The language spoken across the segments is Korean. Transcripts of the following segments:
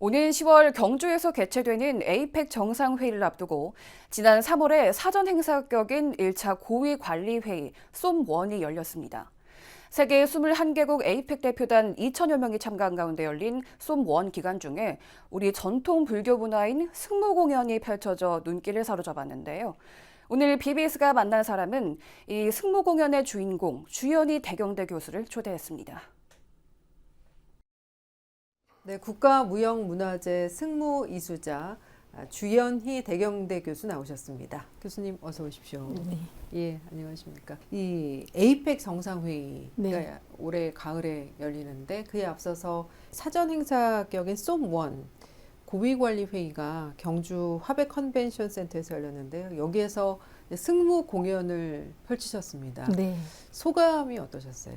오는 10월 경주에서 개최되는 에이펙 정상회의를 앞두고 지난 3월에 사전 행사격인 1차 고위관리회의 쏨1이 열렸습니다. 세계 21개국 에이펙 대표단 2천여 명이 참가한 가운데 열린 쏨1 기간 중에 우리 전통 불교 문화인 승무 공연이 펼쳐져 눈길을 사로잡았는데요. 오늘 BBS가 만난 사람은 이 승무 공연의 주인공 주연희 대경대 교수를 초대했습니다. 네, 국가무형문화재 승무이수자 주연희 대경대 교수 나오셨습니다. 교수님 어서 오십시오. 네. 예, 안녕하십니까. 이 에이펙 정상회의가 네. 올해 가을에 열리는데 그에 앞서서 사전 행사격인 쏨1 고위관리회의가 경주 화백 컨벤션 센터에서 열렸는데요. 여기에서 승무 공연을 펼치셨습니다. 네. 소감이 어떠셨어요?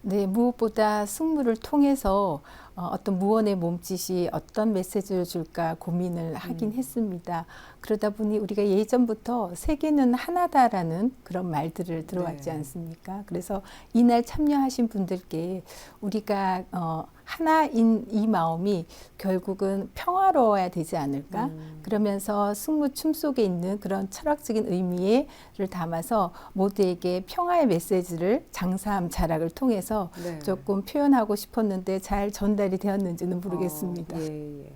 네, 무엇보다 승무를 통해서 어떤 무언의 몸짓이 어떤 메시지를 줄까 고민을 하긴 했습니다. 그러다 보니 우리가 예전부터 세계는 하나다라는 그런 말들을 들어왔지 네. 않습니까? 그래서 이날 참여하신 분들께 우리가 하나인 이 마음이 결국은 평화로워야 되지 않을까? 그러면서 승무춤 속에 있는 그런 철학적인 의미를 담아서 모두에게 평화의 메시지를 장사함 자락을 통해서 네. 조금 표현하고 싶었는데 잘 전달이 되었는지는 모르겠습니다. 예.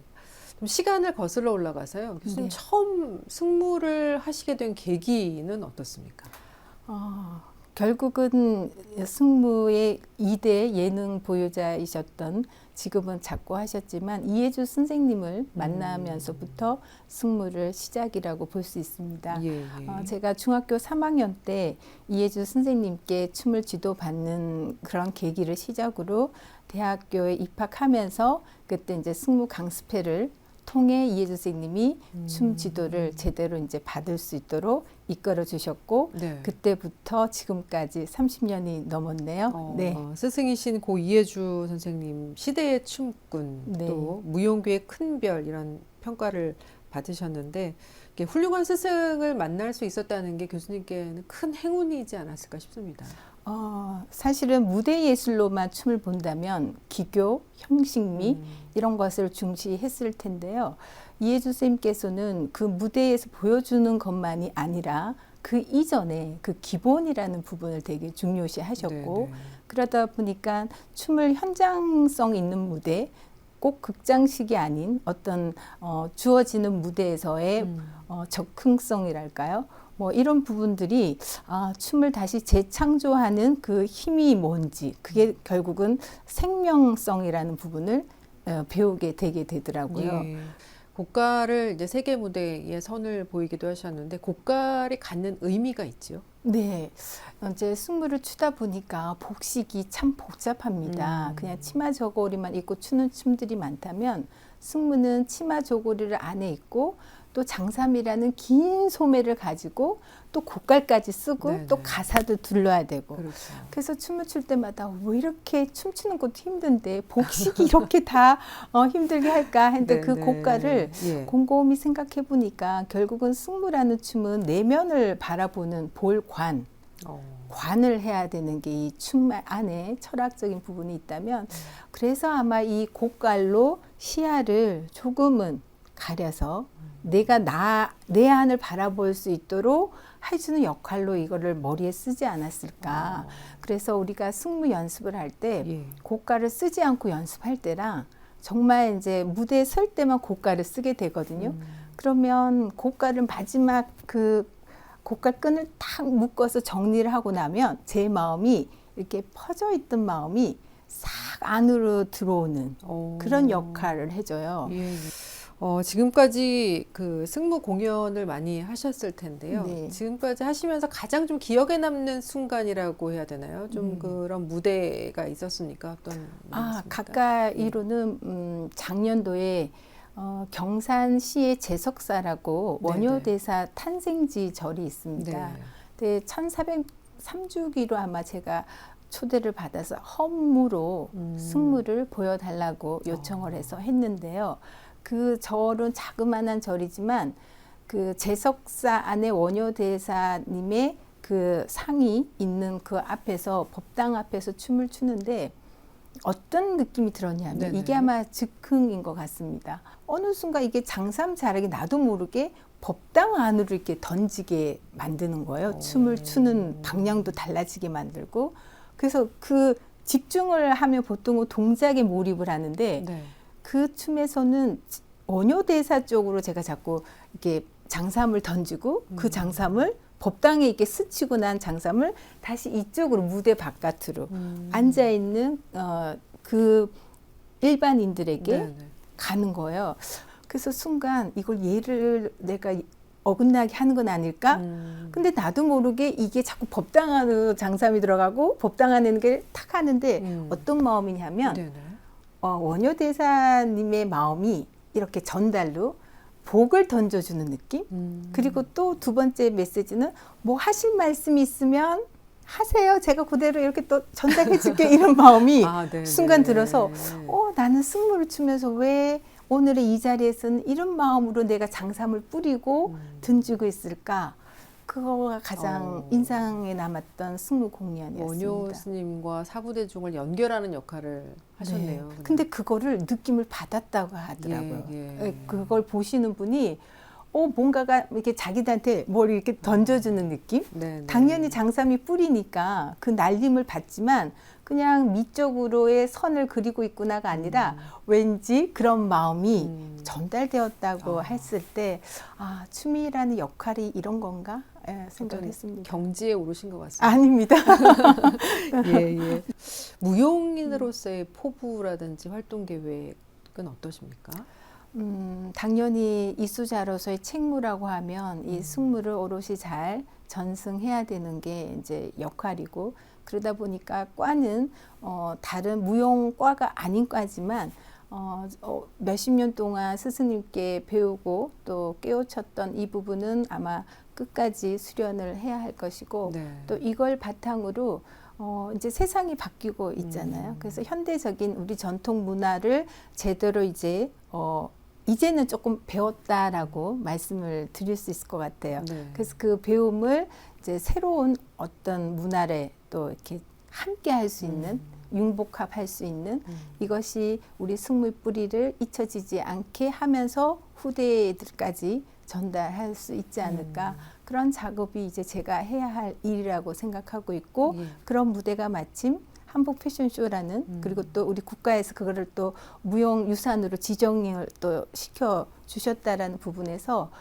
좀 시간을 거슬러 올라가서요. 교수님 네. 처음 승무를 하시게 된 계기는 어떻습니까? 결국은 승무의 2대 예능 보유자이셨던 지금은 작고하셨지만 이해주 선생님을 만나면서부터 승무를 시작이라고 볼 수 있습니다. 예. 제가 중학교 3학년 때 이해주 선생님께 춤을 지도받는 그런 계기를 시작으로 대학교에 입학하면서 그때 이제 승무 강습회를 통해 이해주 선생님이 춤 지도를 제대로 이제 받을 수 있도록 이끌어 주셨고 네. 그때부터 지금까지 30년이 넘었네요. 네. 스승이신 고 이해주 선생님 시대의 춤꾼 네. 또 무용교의 큰별 이런 평가를 받으셨는데 이렇게 훌륭한 스승을 만날 수 있었다는 게 교수님께는 큰 행운이지 않았을까 싶습니다. 사실은 무대 예술로만 춤을 본다면 기교, 형식미 이런 것을 중시했을 텐데요. 이해주 선생님께서는 그 무대에서 보여주는 것만이 아니라 그 이전에 그 기본이라는 부분을 되게 중요시 하셨고 네네. 그러다 보니까 춤을 현장성 있는 무대 꼭 극장식이 아닌 어떤 주어지는 무대에서의 적흥성이랄까요? 뭐 이런 부분들이 춤을 다시 재창조하는 그 힘이 뭔지 그게 결국은 생명성이라는 부분을 배우게 되게 되더라고요. 예. 고깔을 이제 세계 무대에 선을 보이기도 하셨는데 고깔이 갖는 의미가 있죠. 네, 이제 승무를 추다 보니까 복식이 참 복잡합니다. 그냥 치마 저고리만 입고 추는 춤들이 많다면 승무는 치마 저고리를 안에 입고 또 장삼이라는 긴 소매를 가지고 또 고깔까지 쓰고 네네. 또 가사도 둘러야 되고 그렇죠. 그래서 춤을 출 때마다 왜 이렇게 춤추는 것도 힘든데 복식이 이렇게 다 힘들게 할까 했는데 그 네네. 고깔을 예. 곰곰이 생각해 보니까 결국은 승무라는 춤은 내면을 바라보는 볼관 관을 해야 되는 게 이 춤 안에 철학적인 부분이 있다면 그래서 아마 이 고깔로 시야를 조금은 가려서 내가 내 안을 바라볼 수 있도록 해주는 역할로 이거를 머리에 쓰지 않았을까. 그래서 우리가 승무 연습을 할 때 예. 고깔을 쓰지 않고 연습할 때랑 정말 이제 무대에 설 때만 고깔을 쓰게 되거든요. 그러면 고깔은 마지막 그 고깔끈을 탁 묶어서 정리를 하고 나면 제 마음이 이렇게 퍼져 있던 마음이 싹 안으로 들어오는 그런 역할을 해줘요. 예. 지금까지 그 승무 공연을 많이 하셨을 텐데요. 네. 지금까지 하시면서 가장 좀 기억에 남는 순간이라고 해야 되나요? 좀 그런 무대가 있었습니까? 어떤 무대였습니까? 가까이로는 작년도에 경산시의 제석사라고 네네. 원효대사 탄생지 절이 있습니다. 네. 근데 1403주기로 아마 제가 초대를 받아서 헌무로 승무를 보여달라고 요청을 해서 했는데요. 그 절은 자그마한 절이지만 그 제석사 안에 원효대사님의 그 상이 있는 그 앞에서 법당 앞에서 춤을 추는데 어떤 느낌이 들었냐면 네네. 이게 아마 즉흥인 것 같습니다. 어느 순간 이게 장삼 자락이 나도 모르게 법당 안으로 이렇게 던지게 만드는 거예요. 춤을 추는 방향도 달라지게 만들고. 그래서 그 집중을 하면 보통은 동작에 몰입을 하는데 네. 그 춤에서는 원효대사 쪽으로 제가 자꾸 이렇게 장삼을 던지고 그 장삼을 법당에 이렇게 스치고 난 장삼을 다시 이쪽으로 무대 바깥으로 앉아 있는 그 일반인들에게 네네. 가는 거예요. 그래서 순간 이걸 예를 내가 어긋나게 하는 건 아닐까? 근데 나도 모르게 이게 자꾸 법당 안으로 장삼이 들어가고 법당 안에 있는 게 탁 하는데 어떤 마음이냐면 네네. 원효대사님의 마음이 이렇게 전달로 복을 던져주는 느낌? 그리고 또 두 번째 메시지는 뭐 하실 말씀이 있으면 하세요. 제가 그대로 이렇게 또 전달해 줄게. 이런 마음이 네네. 순간 들어서 나는 승무를 추면서 왜 오늘의 이 자리에서는 이런 마음으로 내가 장삼을 뿌리고 던지고 있을까? 그거가 가장 인상에 남았던 승무 공연이었습니다. 원효 스님과 사부대중을 연결하는 역할을 하셨네요. 네. 근데 그거를 느낌을 받았다고 하더라고요. 예. 그걸 보시는 분이 뭔가가 이렇게 자기한테 뭘 이렇게 던져주는 느낌? 네네. 당연히 장삼이 뿌리니까 그 날림을 받지만 그냥 미적으로의 선을 그리고 있구나가 아니라 왠지 그런 마음이 전달되었다고 했을 때 춤이라는 역할이 이런 건가? 생각했습니다. 경지에 오르신 것 같습니다. 아닙니다. 예. 무용인으로서의 포부라든지 활동 계획은 어떠십니까? 당연히 이수자로서의 책무라고 하면 이 승무를 오롯이 잘 전승해야 되는 게 이제 역할이고, 그러다 보니까 과는 다른 무용과가 아닌 과지만 몇십 년 동안 스승님께 배우고 또 깨우쳤던 이 부분은 아마 끝까지 수련을 해야 할 것이고, 네. 또 이걸 바탕으로 이제 세상이 바뀌고 있잖아요. 그래서 현대적인 우리 전통 문화를 제대로 이제는 조금 배웠다라고 말씀을 드릴 수 있을 것 같아요. 네. 그래서 그 배움을 이제 새로운 어떤 문화를 또 이렇게 함께 할 수 있는, 융복합할 수 있는 이것이 우리 승무의 뿌리를 잊혀지지 않게 하면서 후대들까지 전달할 수 있지 않을까. 그런 작업이 이제 제가 해야 할 일이라고 생각하고 있고, 그런 무대가 마침 한복 패션쇼라는, 그리고 또 우리 국가에서 그거를 또 무형유산으로 지정을 또 시켜 주셨다라는 부분에서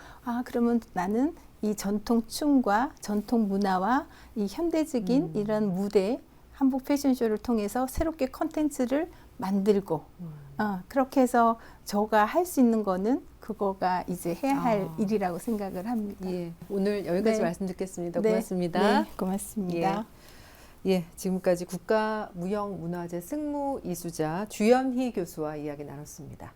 그러면 나는 이 전통 춤과 전통 문화와 이 현대적인 이런 무대 한복 패션쇼를 통해서 새롭게 컨텐츠를 만들고 그렇게 해서 저가 할 수 있는 거는 그거가 이제 해야 할 일이라고 생각을 합니다. 예. 오늘 여기까지 네. 말씀 듣겠습니다. 고맙습니다. 네, 고맙습니다. 예, 지금까지 국가무형문화재 승무 이수자 주연희 교수와 이야기 나눴습니다.